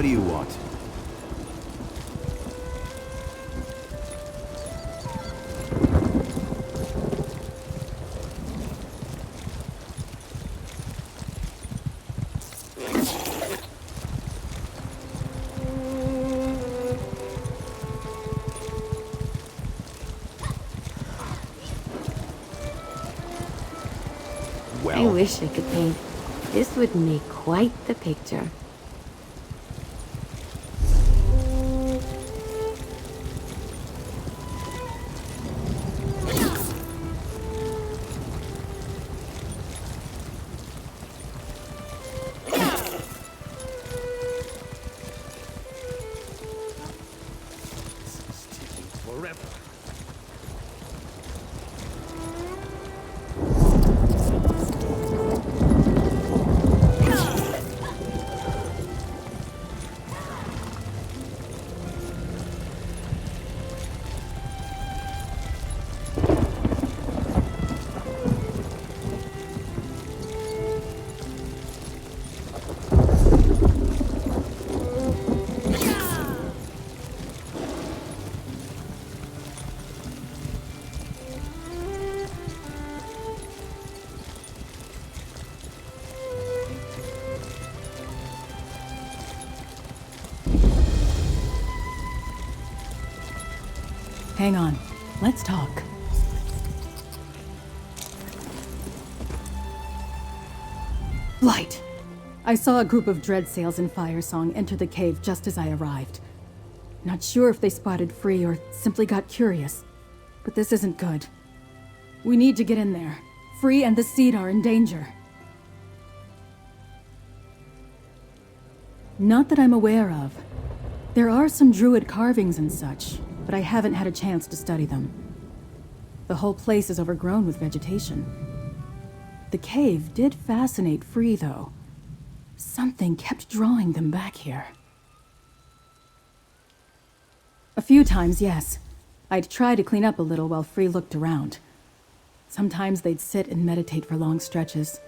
do you want? I wish I could paint. This would make quite the picture. Hang on. Let's talk. Light! I saw a group of dread sails in Firesong enter the cave just as I arrived. Not sure if they spotted Free or simply got curious, but this isn't good. We need to get in there. Free and the Seed are in danger. Not that I'm aware of. There are some druid carvings and such, but I haven't had a chance to study them. The whole place is overgrown with vegetation. The cave did fascinate Free, though. Something kept drawing them back here. A few times, yes. I'd try to clean up a little while Free looked around. Sometimes they'd sit and meditate for long stretches.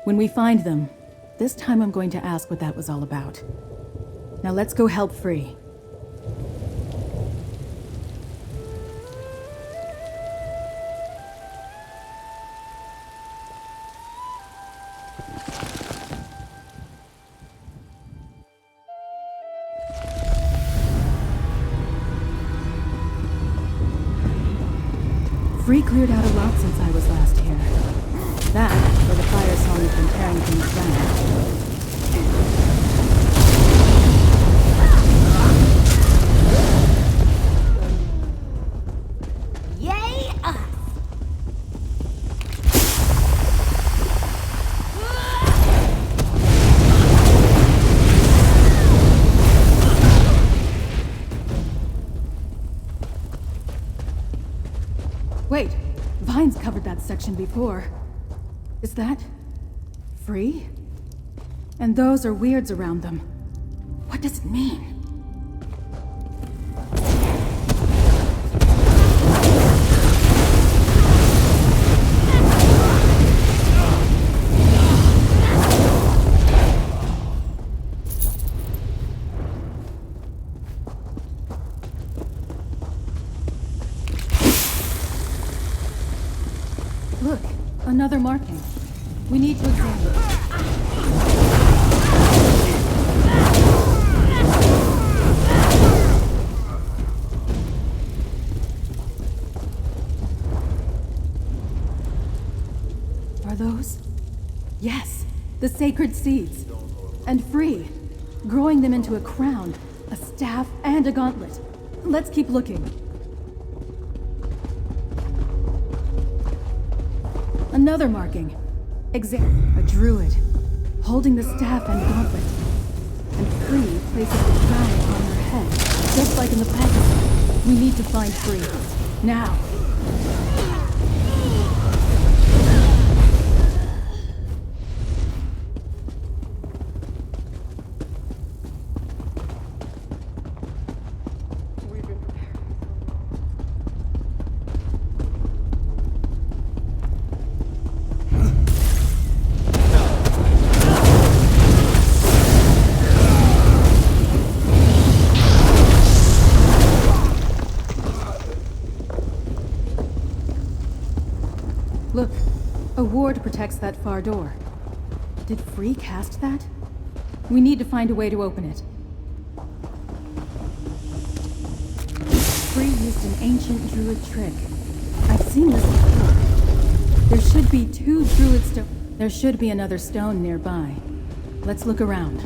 When we find them, this time I'm going to ask what that was all about. Now let's go help Free. Free cleared out a lot since I was last here. That, or the Firesong has been tearing things down. Wait, Vines covered that section before. Is that Free? And those are weirds around them. What does it mean? Look, another marking. We need to examine it. Are those? Yes, the sacred seeds. And Free, growing them into a crown, a staff, and a gauntlet. Let's keep looking. Another marking. A druid, holding the staff and gauntlet. And Free places the crown upon her head, just like in the package. We need to find Free. Now. shroud protects that far door. Did Free cast that? We need to find a way to open it. Free used an ancient druid trick. I've seen this before. There should be 2 druid stones. There should be another stone nearby. Let's look around.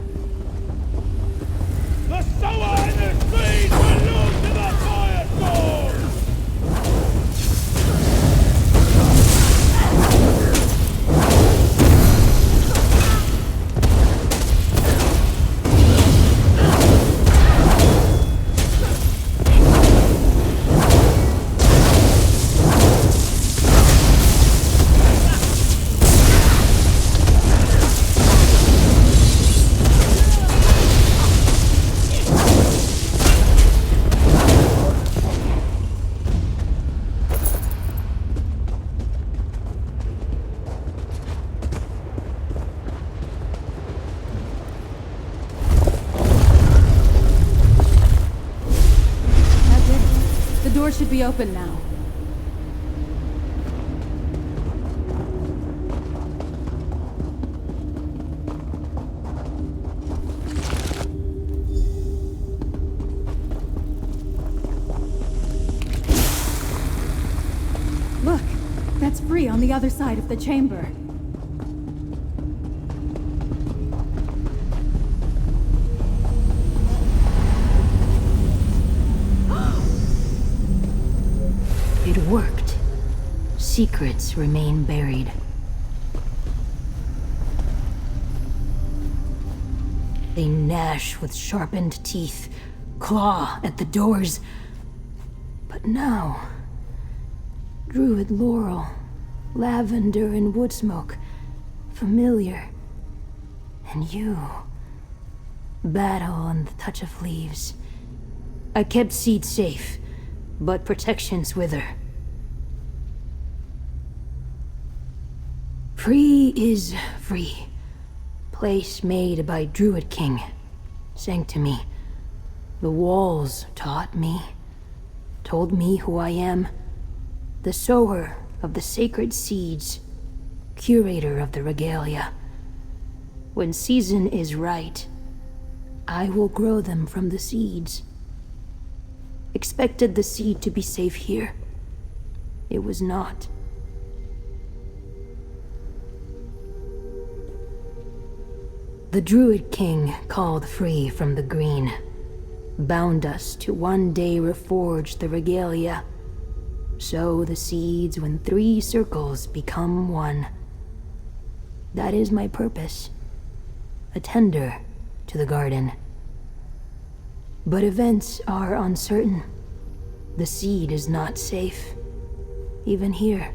The sower and the seed will lose to the Firesong! Should be open now. Look, that's Free on the other side of the chamber. It worked. Secrets remain buried. They gnash with sharpened teeth, claw at the doors. But now, druid laurel, lavender and wood smoke, familiar. And you, battle and the touch of leaves. I kept seed safe, but protections wither. Free is free. Place made by Druid King. Sang to me. The walls taught me. Told me who I am. The sower of the sacred seeds. Curator of the regalia. When season is right, I will grow them from the seeds. Expected the seed to be safe here. It was not. The Druid King called Free from the green, bound us to one day reforge the regalia. Sow the seeds when 3 circles become 1. That is my purpose. A tender to the garden. But events are uncertain. The seed is not safe. Even here.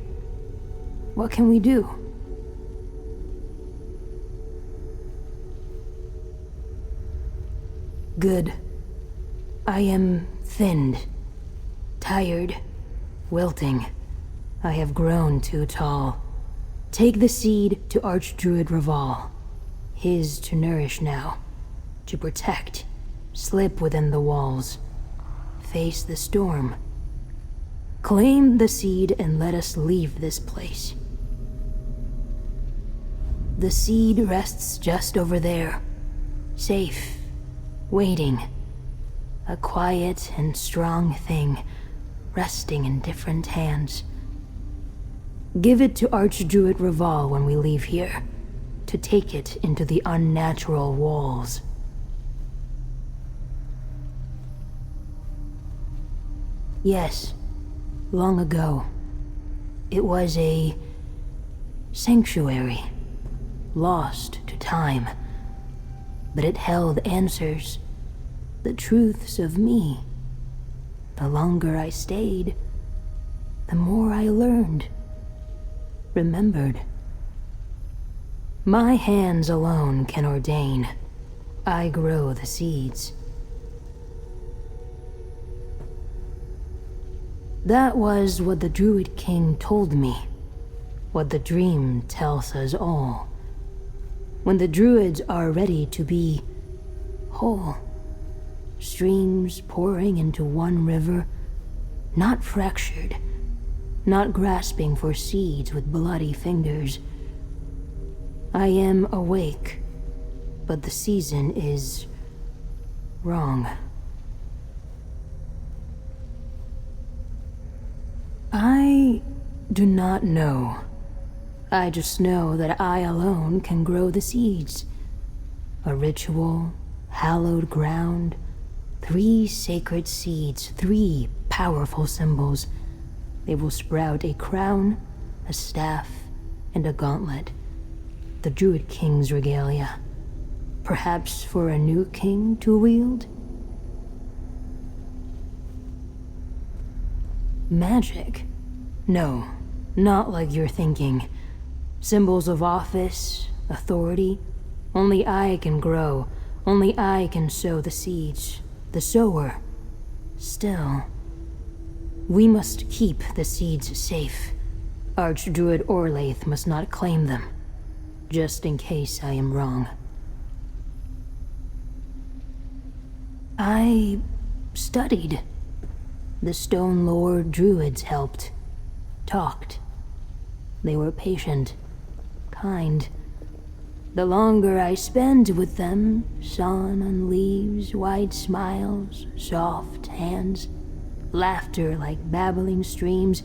What can we do? Good. I am thinned, tired, wilting. I have grown too tall. Take the seed to Archdruid Raval. His to nourish now, to protect, slip within the walls, face the storm. Claim the seed and let us leave this place. The seed rests just over there, safe. Waiting. A quiet and strong thing, resting in different hands. Give it to Archdruid Raval when we leave here, to take it into the unnatural walls. Yes, long ago. It was a sanctuary, lost to time. But it held answers, the truths of me. The longer I stayed, the more I learned, remembered. My hands alone can ordain. I grow the seeds. That was what the Druid King told me, what the dream tells us all. When the druids are ready to be whole, streams pouring into one river, not fractured, not grasping for seeds with bloody fingers, I am awake, but the season is wrong. I do not know. I just know that I alone can grow the seeds. A ritual, hallowed ground, 3 sacred seeds, 3 powerful symbols. They will sprout a crown, a staff, and a gauntlet. The Druid King's regalia. Perhaps for a new king to wield? Magic? No, not like you're thinking. Symbols of office, authority. Only I can grow. Only I can sow the seeds. The sower. Still, we must keep the seeds safe. Archdruid Orlaith must not claim them. Just in case I am wrong. I studied. The Stone Lord Druids helped. Talked. They were patient. Kind. The longer I spend with them, sun on leaves, wide smiles, soft hands, laughter like babbling streams,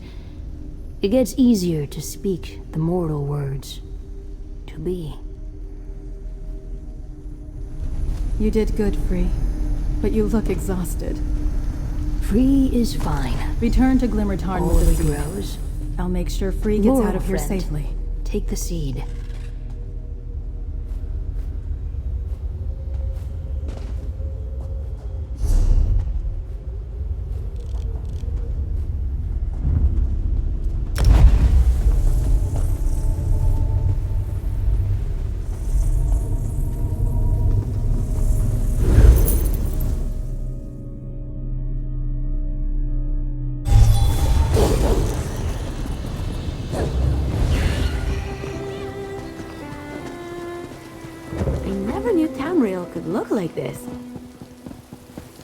it gets easier to speak the mortal words. To be. You did good, Free. But you look exhausted. Free is fine. Return to Glimmertarn with the seed. Grows. I'll make sure Free gets Laurel out of here friend. safely. Take the seed. Could look like this.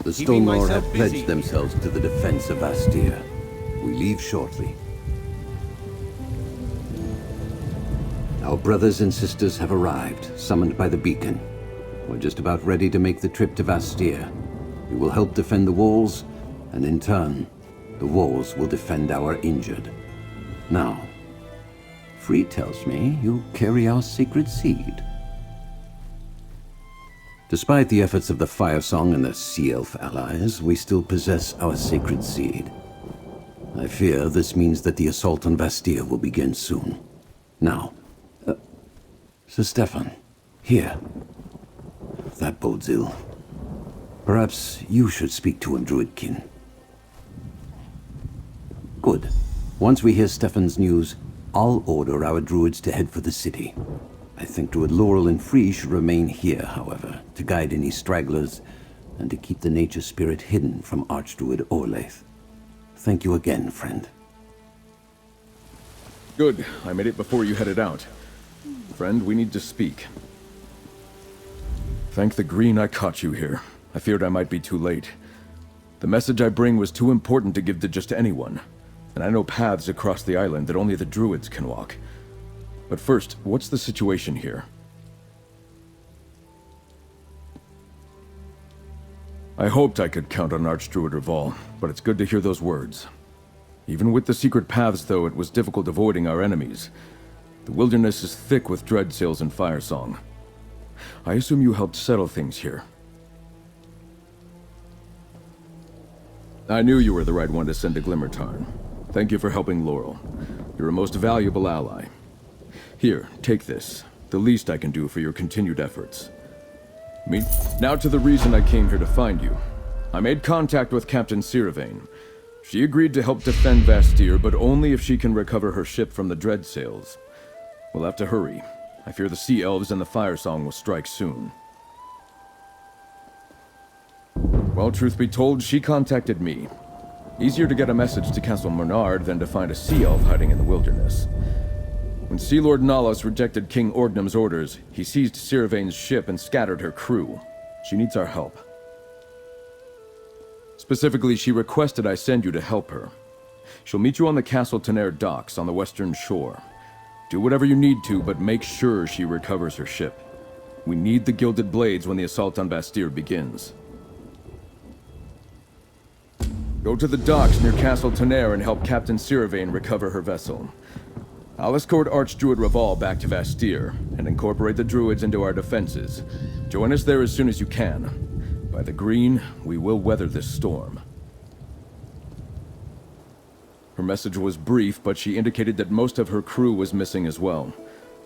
The Stone Lord have pledged themselves to the defense of Astir. We leave shortly. Our brothers and sisters have arrived, summoned by the beacon. We're just about ready to make the trip to Astir. We will help defend the walls, and in turn, the walls will defend our injured. Now, Free tells me you carry our sacred seed. Despite the efforts of the Firesong and the Sea Elf allies, we still possess our sacred seed. I fear this means that the assault on Bastia will begin soon. Now, Sir Stefan, here. That bodes ill. Perhaps you should speak to him, Druidkin. Good. Once we hear Stefan's news, I'll order our druids to head for the city. I think Druid Laurel and Free should remain here, however, to guide any stragglers and to keep the nature spirit hidden from Archdruid Orlaith. Thank you again, friend. Good. I made it before you headed out. Friend, we need to speak. Thank the Green I caught you here. I feared I might be too late. The message I bring was too important to give to just anyone, and I know paths across the island that only the druids can walk. But first, what's the situation here? I hoped I could count on Archdruid Reval, but it's good to hear those words. Even with the secret paths, though, it was difficult avoiding our enemies. The wilderness is thick with dreadsails and Firesong. I assume you helped settle things here. I knew you were the right one to send to Glimmertarn. Thank you for helping Laurel. You're a most valuable ally. Here, take this. The least I can do for your continued efforts. Now to the reason I came here to find you. I made contact with Captain Siravain. She agreed to help defend Bastir, but only if she can recover her ship from the dreadsails. We'll have to hurry. I fear the Sea Elves and the Firesong will strike soon. Well, truth be told, she contacted me. Easier to get a message to Castle Mernard than to find a Sea Elf hiding in the wilderness. When Sea Lord Nalos rejected King Ordnum's orders, he seized Siravain's ship and scattered her crew. She needs our help. Specifically, she requested I send you to help her. She'll meet you on the Castle Tenair docks on the western shore. Do whatever you need to, but make sure she recovers her ship. We need the Gilded Blades when the assault on Bastille begins. Go to the docks near Castle Tonnerre and help Captain Siravain recover her vessel. I'll escort Archdruid Raval back to Bastille and incorporate the druids into our defenses. Join us there as soon as you can. By the green, we will weather this storm. Her message was brief, but she indicated that most of her crew was missing as well.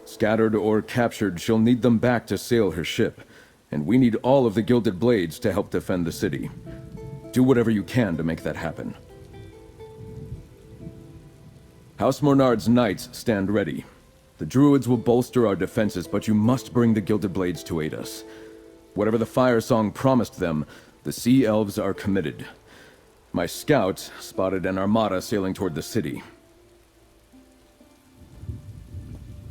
Scattered or captured, she'll need them back to sail her ship, and we need all of the Gilded Blades to help defend the city. Do whatever you can to make that happen. House Mornard's knights stand ready. The druids will bolster our defenses, but you must bring the Gilded Blades to aid us. Whatever the Firesong promised them, the Sea Elves are committed. My scouts spotted an armada sailing toward the city.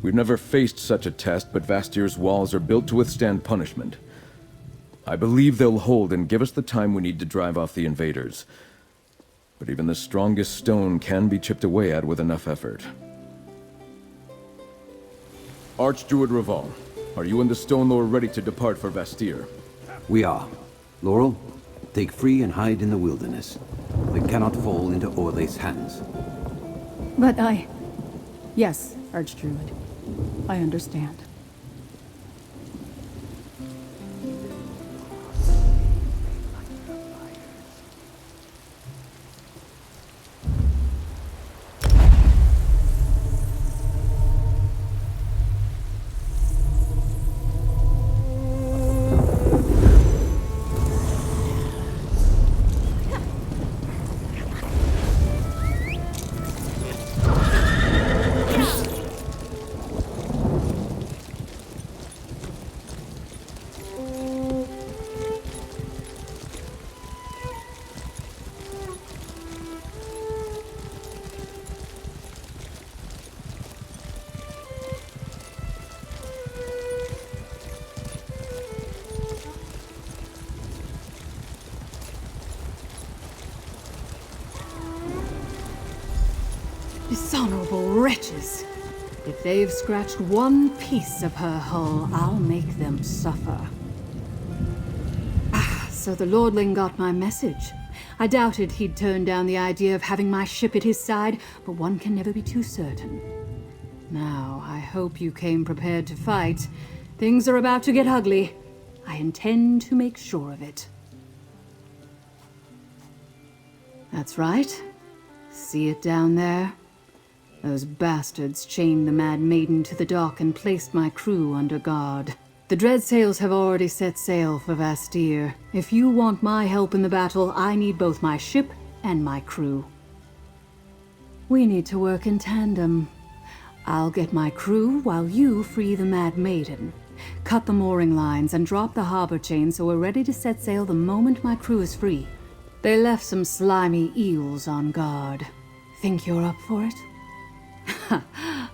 We've never faced such a test, but Vastyr's walls are built to withstand punishment. I believe they'll hold and give us the time we need to drive off the invaders. But even the strongest stone can be chipped away at with enough effort. Archdruid Raval, are you and the Stone Lord ready to depart for Bastille? We are. Laurel, take free and hide in the wilderness. They cannot fall into Orlay's hands. But Yes, Archdruid. I understand. Dishonorable wretches! If they've scratched one piece of her hull, I'll make them suffer. So the Lordling got my message. I doubted he'd turn down the idea of having my ship at his side, but one can never be too certain. Now, I hope you came prepared to fight. Things are about to get ugly. I intend to make sure of it. That's right. See it down there? Those bastards chained the Mad Maiden to the dock and placed my crew under guard. The Dreadsails have already set sail for Bastille. If you want my help in the battle, I need both my ship and my crew. We need to work in tandem. I'll get my crew while you free the Mad Maiden. Cut the mooring lines and drop the harbor chain so we're ready to set sail the moment my crew is free. They left some slimy eels on guard. Think you're up for it?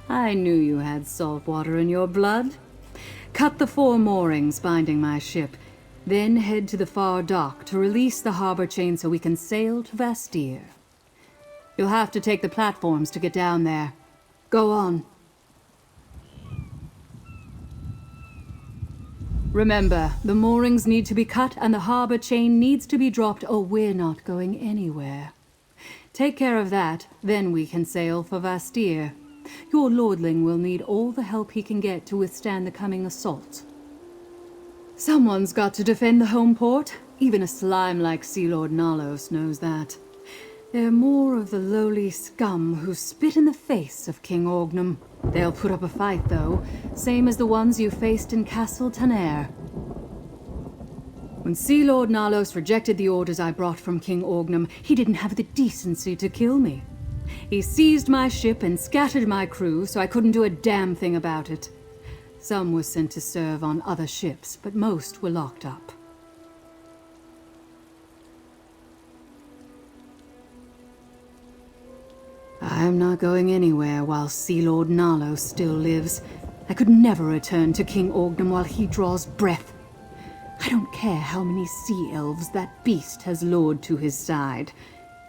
I knew you had salt water in your blood. Cut the 4 moorings binding my ship, then head to the far dock to release the harbor chain so we can sail to Bastille. You'll have to take the platforms to get down there. Go on. Remember, the moorings need to be cut and the harbor chain needs to be dropped or we're not going anywhere. Take care of that, then we can sail for Bastille. Your lordling will need all the help he can get to withstand the coming assault. Someone's got to defend the home port. Even a slime like Sea Lord Nalos knows that. They're more of the lowly scum who spit in the face of King Orgnum. They'll put up a fight, though, same as the ones you faced in Castle Tonnerre. When Sea Lord Nalos rejected the orders I brought from King Orgnum, he didn't have the decency to kill me. He seized my ship and scattered my crew, so I couldn't do a damn thing about it. Some were sent to serve on other ships, but most were locked up. I'm not going anywhere while Sea Lord Nalos still lives. I could never return to King Orgnum while he draws breath. I don't care how many sea elves that beast has lured to his side.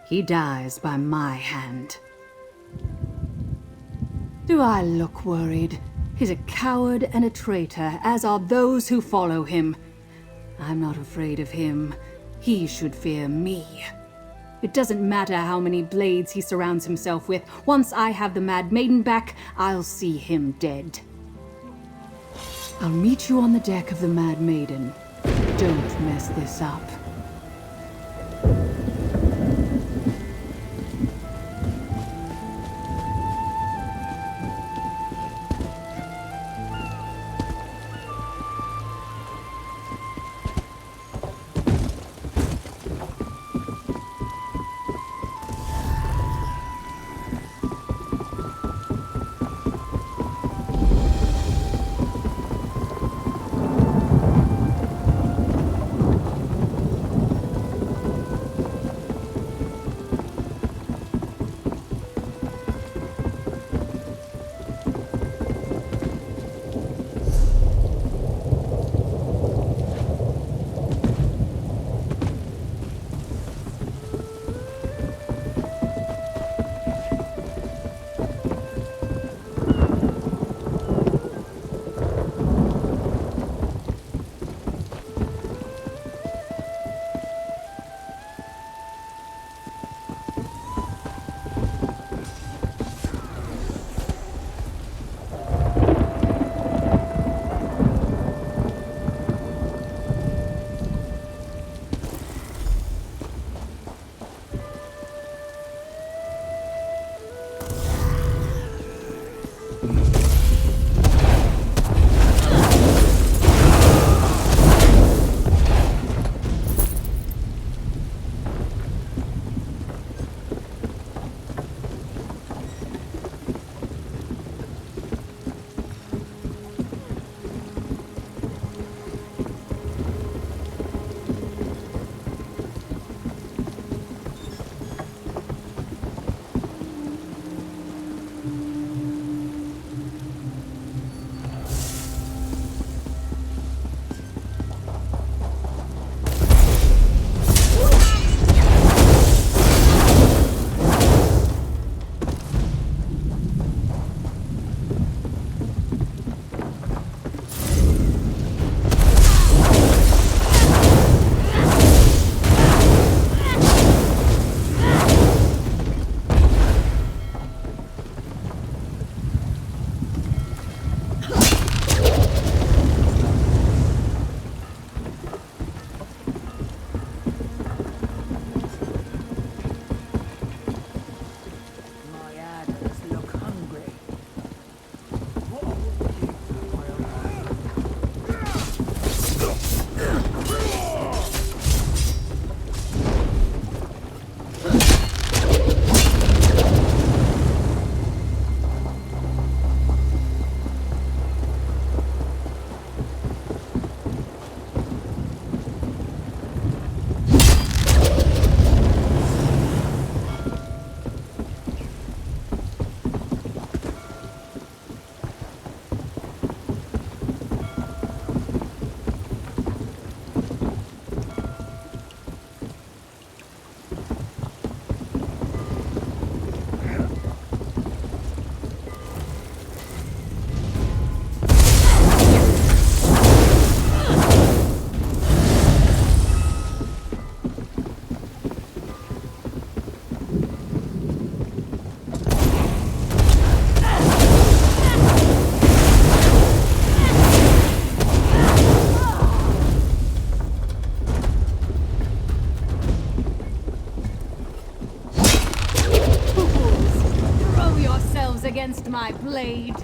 He dies by my hand. Do I look worried? He's a coward and a traitor, as are those who follow him. I'm not afraid of him. He should fear me. It doesn't matter how many blades he surrounds himself with. Once I have the Mad Maiden back, I'll see him dead. I'll meet you on the deck of the Mad Maiden. Don't mess this up. Against my blade.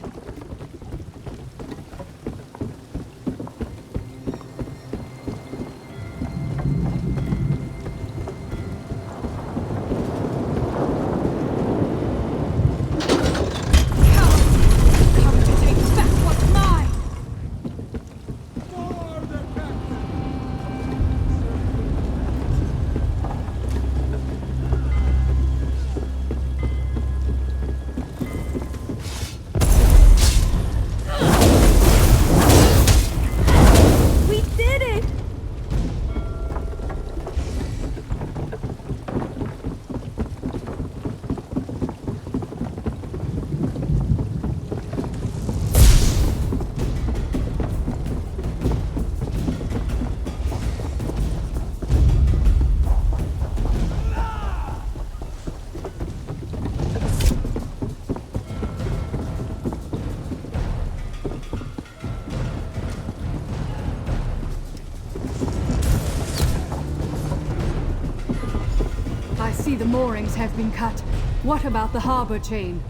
see the moorings have been cut. What about the harbor chain?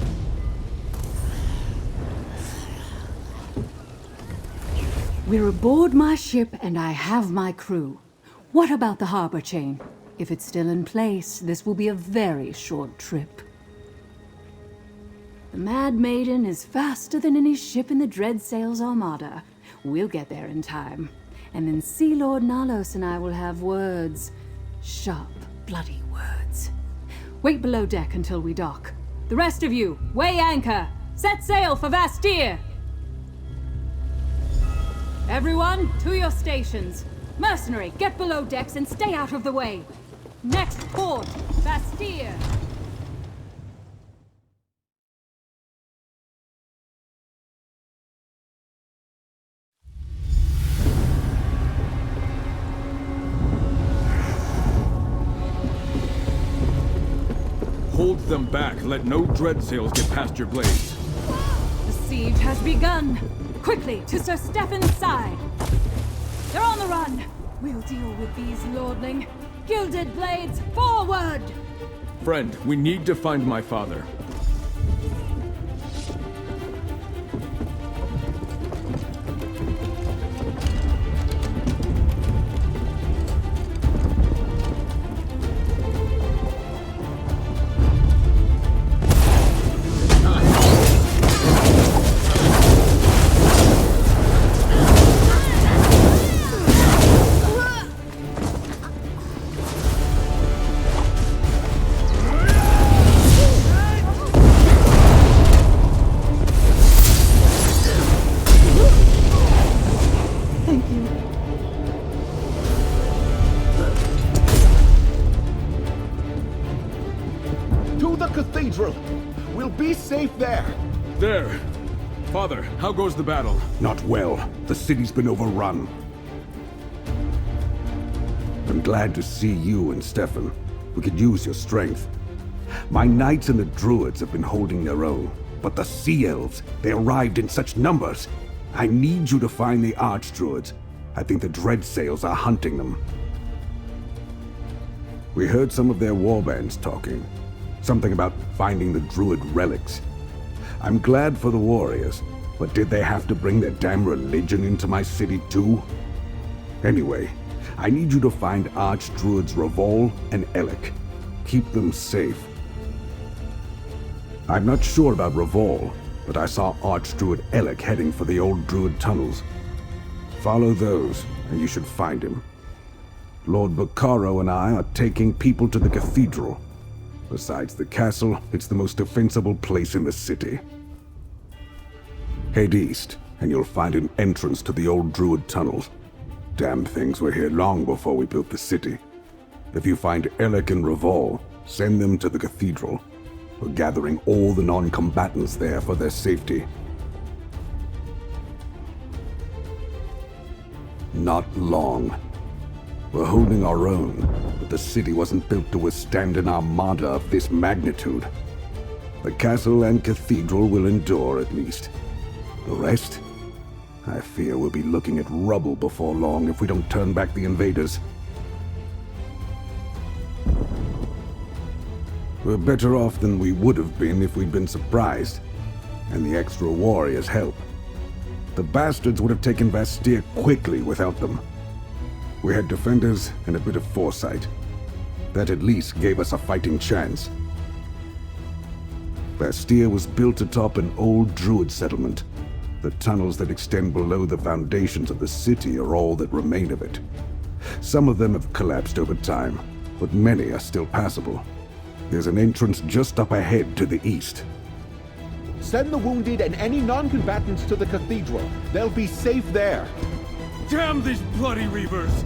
We're aboard my ship and I have my crew. What about the harbor chain? If it's still in place, this will be a very short trip. The Mad Maiden is faster than any ship in the Dreadsail's armada. We'll get there in time. And then Sea Lord Nalos and I will have words. Sharp, bloody words. Wait below deck until we dock. The rest of you, weigh anchor! Set sail for Vastir! Everyone, to your stations. Mercenary, get below decks and stay out of the way. Next port, Vastir! Hold them back. Let no dreadsails get past your blades. The siege has begun. Quickly, to Sir Stefan's side. They're on the run. We'll deal with these, lordling. Gilded blades, forward! Friend, we need to find my father. Cathedral! We'll be safe there! There! Father, how goes the battle? Not well. The city's been overrun. I'm glad to see you and Stefan. We could use your strength. My knights and the druids have been holding their own, but the sea elves, they arrived in such numbers. I need you to find the archdruids. I think the Dreadsails are hunting them. We heard some of their warbands talking. Something about finding the druid relics. I'm glad for the warriors, but did they have to bring their damn religion into my city too? Anyway, I need you to find archdruids Revol and Elec. Keep them safe. I'm not sure about Revol, but I saw archdruid Elec heading for the old druid tunnels. Follow those, and you should find him. Lord Bacaro and I are taking people to the cathedral. Besides the castle, it's the most defensible place in the city. Head east, and you'll find an entrance to the old druid tunnels. Damn things were here long before we built the city. If you find Elec and Revol, send them to the cathedral. We're gathering all the non-combatants there for their safety. Not long. We're holding our own, but the city wasn't built to withstand an armada of this magnitude. The castle and cathedral will endure at least. The rest? I fear we'll be looking at rubble before long if we don't turn back the invaders. We're better off than we would have been if we'd been surprised, and the extra warriors help. The bastards would have taken Vastir quickly without them. We had defenders and a bit of foresight. That at least gave us a fighting chance. Vastir was built atop an old druid settlement. The tunnels that extend below the foundations of the city are all that remain of it. Some of them have collapsed over time, but many are still passable. There's an entrance just up ahead to the east. Send the wounded and any non-combatants to the cathedral. They'll be safe there. Damn these bloody reavers!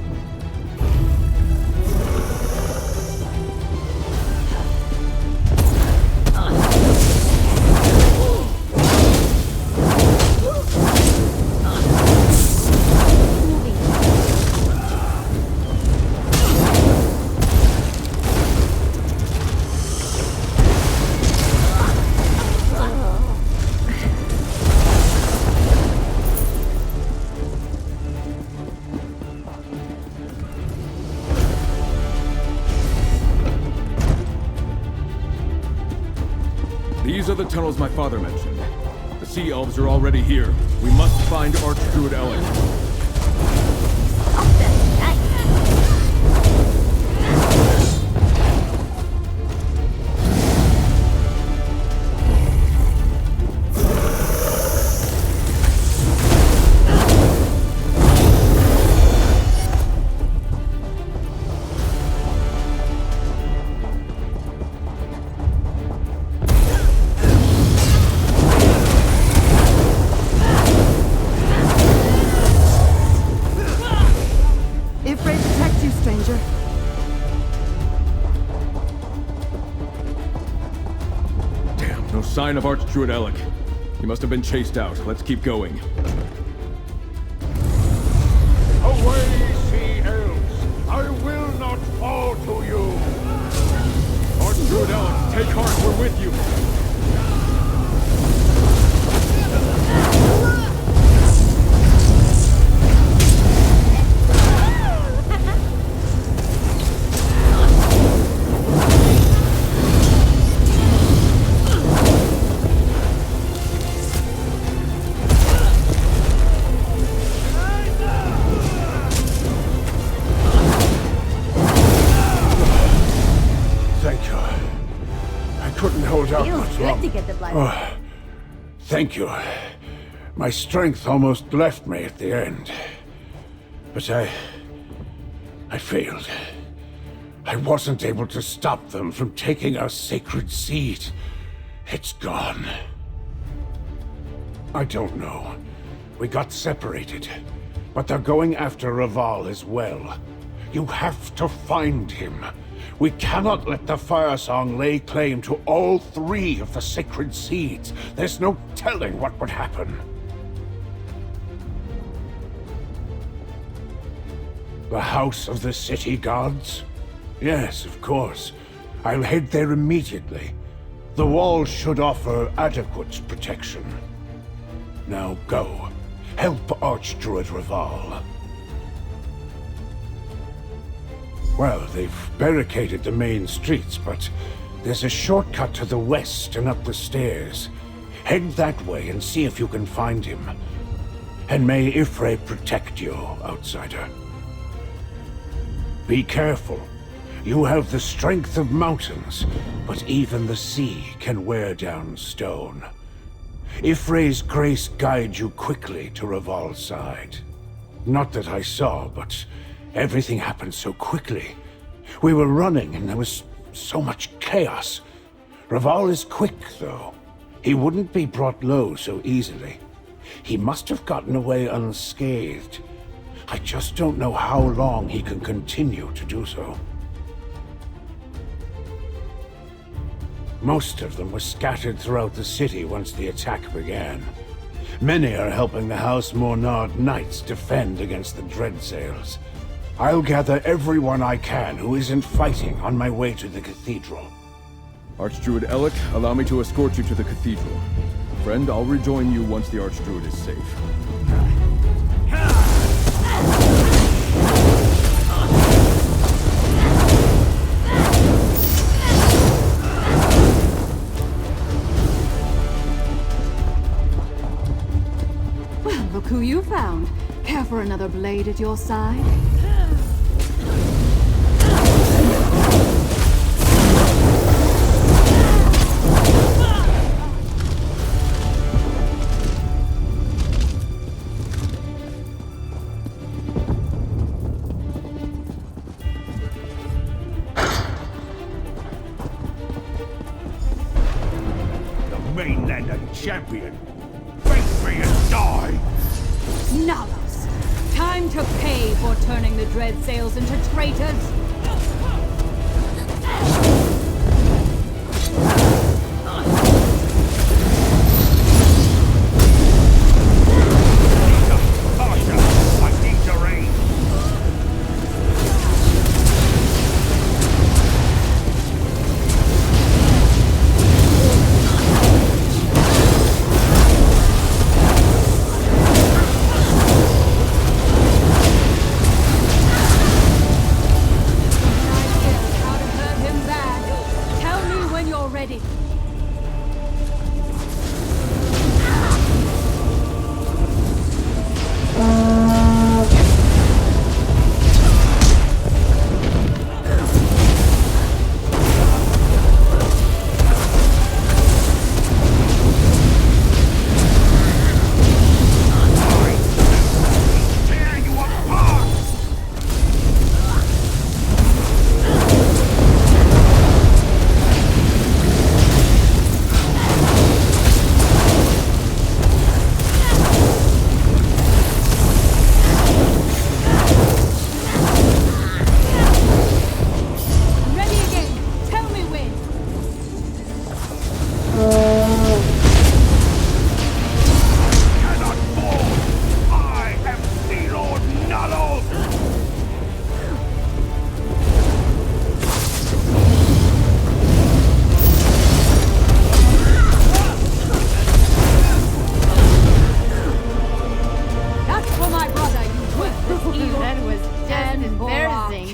These are the tunnels my father mentioned. The Sea Elves are already here. We must find Archdruid Elec. Sign of Archdruid Elec. He must have been chased out. Let's keep going. Away, sea elves! I will not fall to you! Archdruid Elec, take heart, we're with you! Thank you. My strength almost left me at the end. But I failed. I wasn't able to stop them from taking our sacred seed. It's gone. I don't know. We got separated. But they're going after Raval as well. You have to find him. We cannot let the Firesong lay claim to all 3 of the sacred seeds. There's no telling what would happen. The House of the City Gods? Yes, of course. I'll head there immediately. The walls should offer adequate protection. Now go. Help Archdruid Raval. Well, they've barricaded the main streets, but there's a shortcut to the west and up the stairs. Head that way and see if you can find him. And may Ifre protect you, outsider. Be careful. You have the strength of mountains, but even the sea can wear down stone. Ifre's grace guides you quickly to Raval's side. Not that I saw, but everything happened so quickly. We were running and there was so much chaos. Raval is quick, though. He wouldn't be brought low so easily. He must have gotten away unscathed. I just don't know how long he can continue to do so. Most of them were scattered throughout the city once the attack began. Many are helping the House Mornard Knights defend against the Dreadsails. I'll gather everyone I can who isn't fighting on my way to the cathedral. Archdruid Elec, allow me to escort you to the cathedral. Friend, I'll rejoin you once the Archdruid is safe. Well, look who you found. Care for another blade at your side? Champion, face me and die! Nalos! Time to pay for turning the Dreadsails into traitors!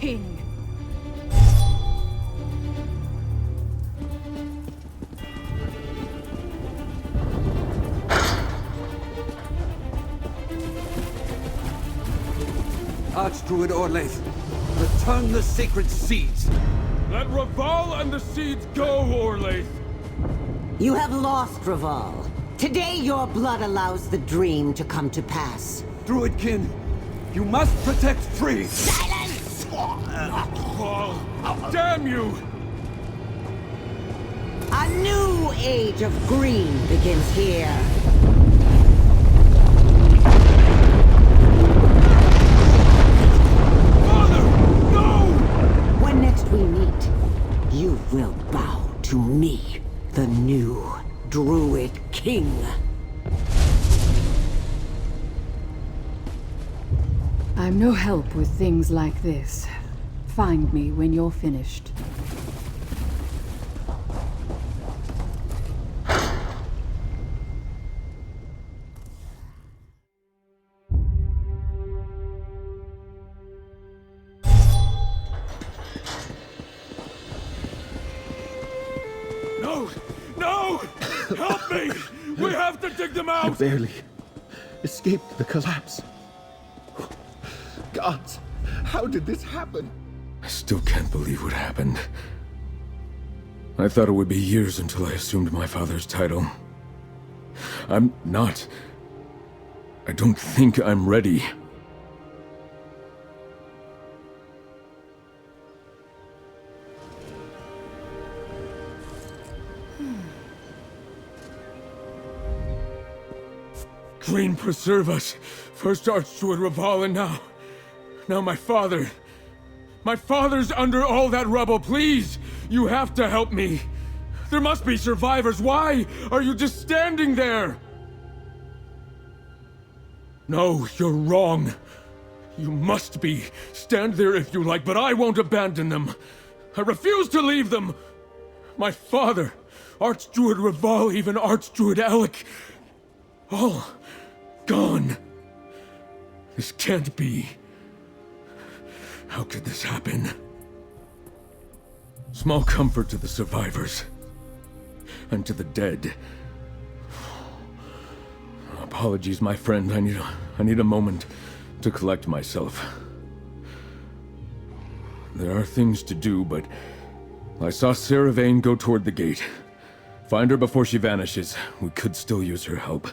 king! Archdruid Orlaith, return the sacred seeds! Let Raval and the seeds go, Orlaith! You have lost, Raval. Today your blood allows the dream to come to pass. Druidkin, you must protect Free! Silence! Raval! Damn you! A new age of green begins here. When next we meet, you will bow to me, the new Druid King. I'm no help with things like this. Find me when you're finished. No! No! Help me! We have to dig them I out! barely escaped the collapse. Gods, how did this happen? I still can't believe what happened. I thought it would be years until I assumed my father's title. I'm not. I don't think I'm ready. Green preserve us. First Archdruid Raval and now my father. My father's under all that rubble. Please, you have to help me. There must be survivors. Why are you just standing there? No, you're wrong. You must be. Stand there if you like, but I won't abandon them. I refuse to leave them. My father, Archdruid Raval, even Archdruid Alec, all gone. This can't be. How could this happen? Small comfort to the survivors. And to the dead. Apologies, my friend. I need a moment to collect myself. There are things to do, but I saw Sarah Vane go toward the gate. Find her before she vanishes. We could still use her help.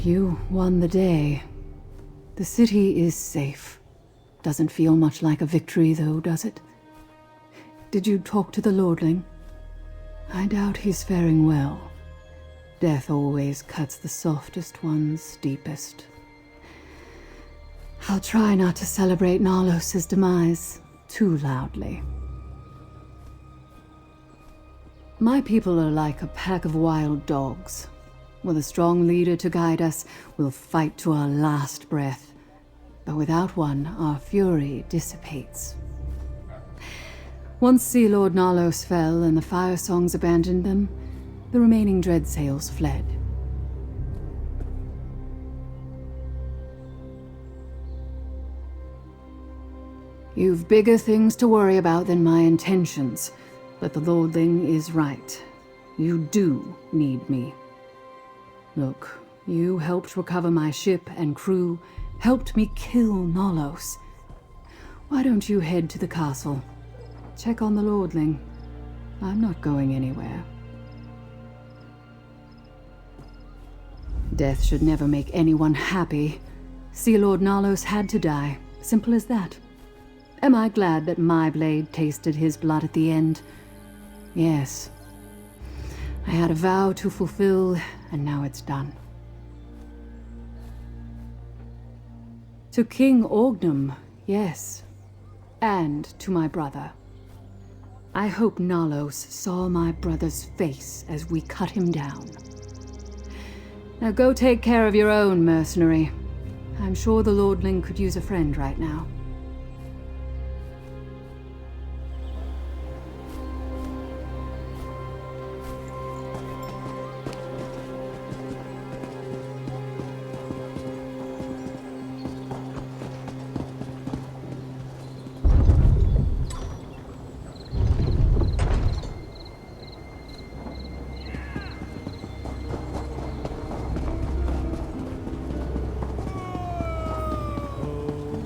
You won the day. The city is safe. Doesn't feel much like a victory, though, does it? Did you talk to the Lordling? I doubt he's faring well. Death always cuts the softest ones deepest. I'll try not to celebrate Narlos' demise too loudly. My people are like a pack of wild dogs. With a strong leader to guide us, we'll fight to our last breath. But without one, our fury dissipates. Once Sea Lord Narlos fell and the Firesongs abandoned them, the remaining Dreadsails fled. You've bigger things to worry about than my intentions, but the Lordling is right. You do need me. Look, you helped recover my ship and crew, helped me kill Narlos. Why don't you head to the castle? Check on the Lordling. I'm not going anywhere. Death should never make anyone happy. Sea Lord Narlos had to die. Simple as that. Am I glad that my blade tasted his blood at the end? Yes. I had a vow to fulfill, and now it's done. To King Orgnum, yes. And to my brother. I hope Narlos saw my brother's face as we cut him down. Now go take care of your own, mercenary. I'm sure the Lordling could use a friend right now.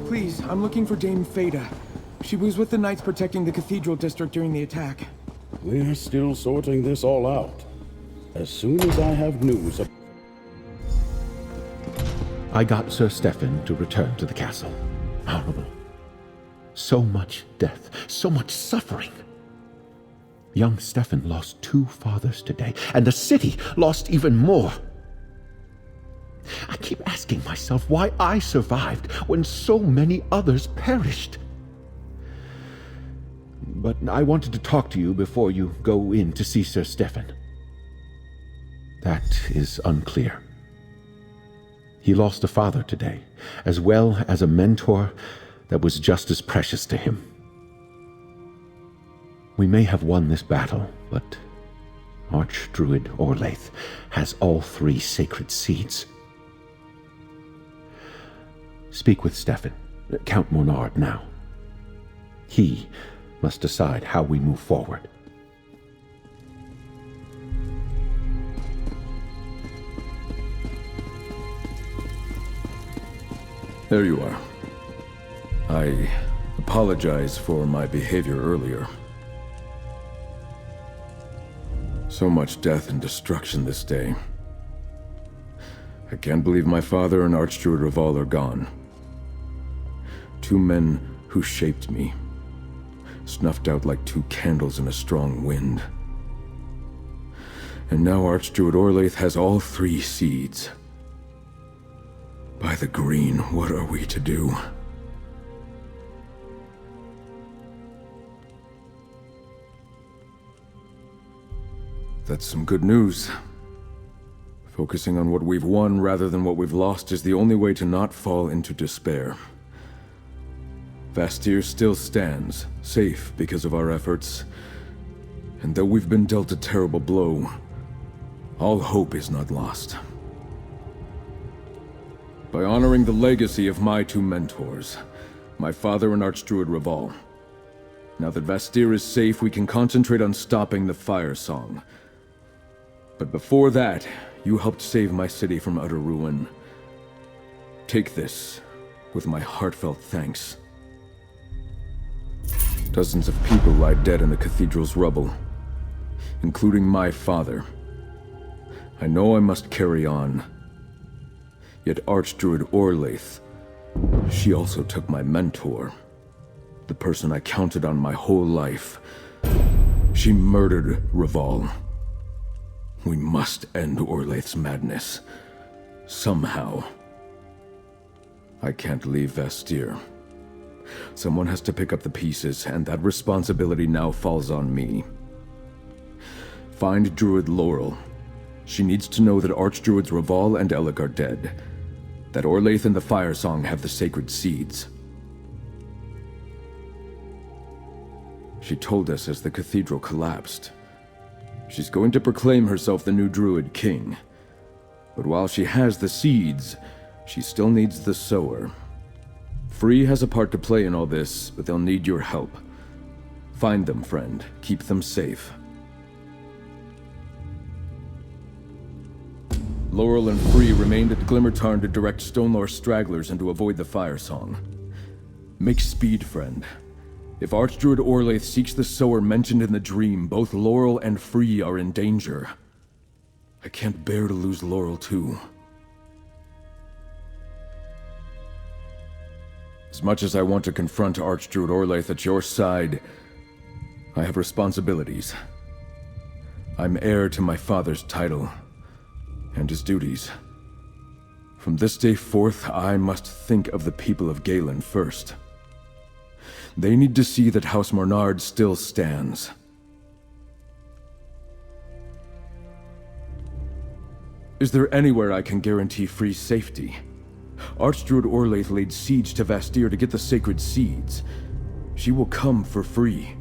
Please, I'm looking for Dame Fada. She was with the knights protecting the cathedral district during the attack. We're still sorting this all out. As soon as I have news of... I got Sir Stephen to return to the castle. Horrible. So much death, so much suffering. Young Stephen lost 2 fathers today, and the city lost even more. I keep asking myself why I survived when so many others perished. But I wanted to talk to you before you go in to see Sir Stephen. That is unclear. He lost a father today, as well as a mentor that was just as precious to him. We may have won this battle, but Archdruid Orlaith has all 3 sacred seeds. Speak with Stephen, Count Monard now. He must decide how we move forward. There you are. I apologize for my behavior earlier. So much death and destruction this day. I can't believe my father and Archdruid Raval are gone. 2 men who shaped me, snuffed out like 2 candles in a strong wind. And now Archdruid Orlaith has all 3 seeds. By the green, what are we to do? That's some good news. Focusing on what we've won rather than what we've lost is the only way to not fall into despair. Vastir still stands, safe because of our efforts. And though we've been dealt a terrible blow, all hope is not lost. By honoring the legacy of my 2 mentors, my father and Archdruid Raval, now that Vastir is safe, we can concentrate on stopping the Firesong. But before that, you helped save my city from utter ruin. Take this, with my heartfelt thanks. Dozens of people lie dead in the cathedral's rubble, including my father. I know I must carry on. Yet Archdruid Orlaith, she also took my mentor, the person I counted on my whole life. She murdered Raval. We must end Orlaith's madness. Somehow. I can't leave Vastir. Someone has to pick up the pieces, and that responsibility now falls on me. Find Druid Laurel. She needs to know that Archdruids Raval and Elec are dead. That Orlaith and the Firesong have the sacred seeds. She told us as the cathedral collapsed. She's going to proclaim herself the new Druid King. But while she has the seeds, she still needs the sower. Free has a part to play in all this, but they'll need your help. Find them, friend. Keep them safe. Laurel and Free remained at Glimmertarn to direct Stonelore stragglers and to avoid the Firesong. Make speed, friend. If Archdruid Orlaith seeks the sower mentioned in the dream, both Laurel and Free are in danger. I can't bear to lose Laurel, too. As much as I want to confront Archdruid Orlaith at your side, I have responsibilities. I'm heir to my father's title, and his duties. From this day forth, I must think of the people of Galen first. They need to see that House Mornard still stands. Is there anywhere I can guarantee free safety? Archdruid Orlaith laid siege to Vastir to get the sacred seeds. She will come for free.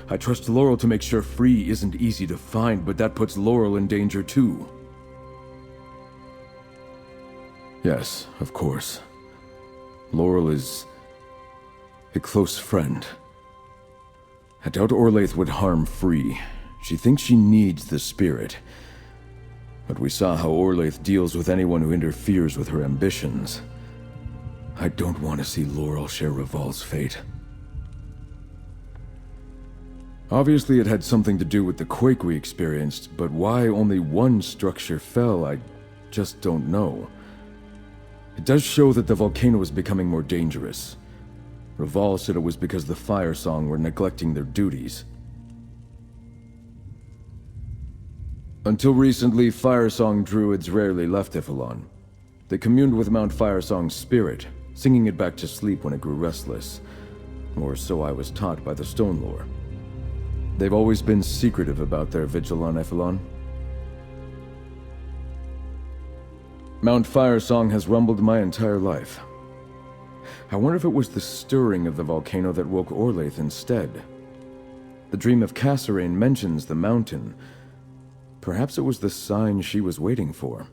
I trust Laurel to make sure free isn't easy to find, but that puts Laurel in danger too. Yes, of course. Laurel is a close friend. I doubt Orlaith would harm Free. She thinks she needs the spirit. But we saw how Orlaith deals with anyone who interferes with her ambitions. I don't want to see Laurel share Revol's fate. Obviously it had something to do with the quake we experienced, but why only one structure fell, I just don't know. It does show that the volcano is becoming more dangerous. Revol said it was because the Firesong were neglecting their duties. Until recently, Firesong druids rarely left Ifilon. They communed with Mount Firesong's spirit, singing it back to sleep when it grew restless. Or so I was taught by the Stone Lore. They've always been secretive about their vigil on Ifilon. Mount Firesong has rumbled my entire life. I wonder if it was the stirring of the volcano that woke Orlaith instead. The Dream of Kasserine mentions the mountain. Perhaps it was the sign she was waiting for.